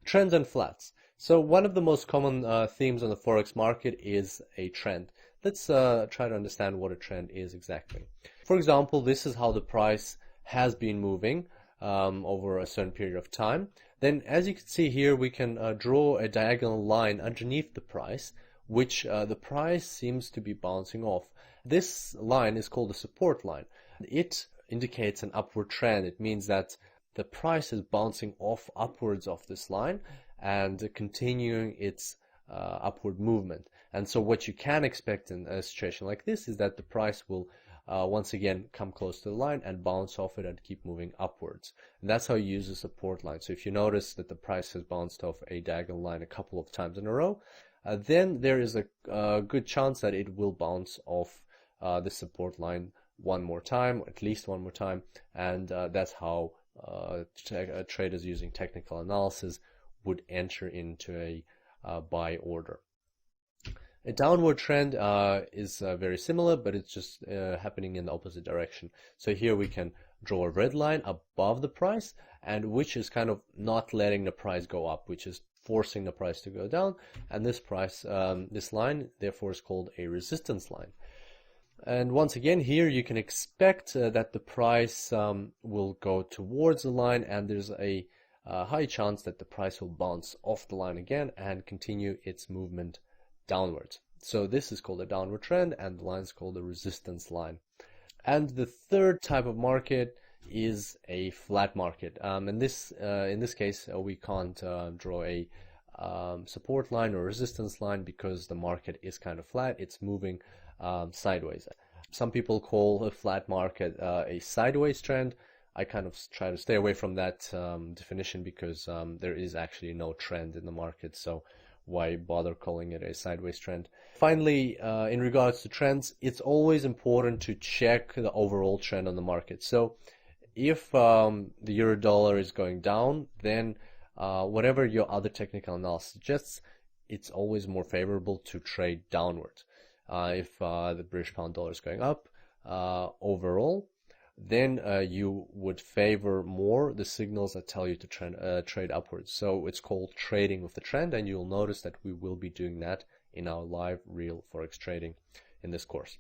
Trends and flats. So one of the most common themes on the Forex market is a trend. Let's try to understand what a trend is exactly. For example, this is how the price has been moving over a certain period of time. Then, as you can see here, we can draw a diagonal line underneath the price, which the price seems to be bouncing off. This line is called a support line. It indicates an upward trend. It means that the price is bouncing off upwards of this line and continuing its upward movement. And so what you can expect in a situation like this is that the price will once again come close to the line and bounce off it and keep moving upwards. And that's how you use a support line. So if you notice that the price has bounced off a diagonal line a couple of times in a row, then there is a good chance that it will bounce off the support line one more time, at least one more time, and that's how traders using technical analysis would enter into a buy order. A downward trend is very similar, but it's just happening in the opposite direction. So here we can draw a red line above the price, and which is kind of not letting the price go up, which is forcing the price to go down. And this this line, therefore, is called a resistance line. And once again, here you can expect that the price will go towards the line, and there's a high chance that the price will bounce off the line again and continue its movement downwards. So this is called a downward trend, and the line is called a resistance line. And the third type of market is a flat market. In this case, we can't draw a support line or resistance line because the market is kind of flat. It's moving sideways. Some people call a flat market a sideways trend. I kind of try to stay away from that definition because there is actually no trend in the market, so why bother calling it a sideways trend? Finally, in regards to trends, it's always important to check the overall trend on the market. So if the euro dollar is going down, then whatever your other technical analysis suggests, it's always more favorable to trade downwards. If the British pound dollar is going up overall, then you would favor more the signals that tell you to trade upwards. So it's called trading with the trend, and you'll notice that we will be doing that in our live real Forex trading in this course.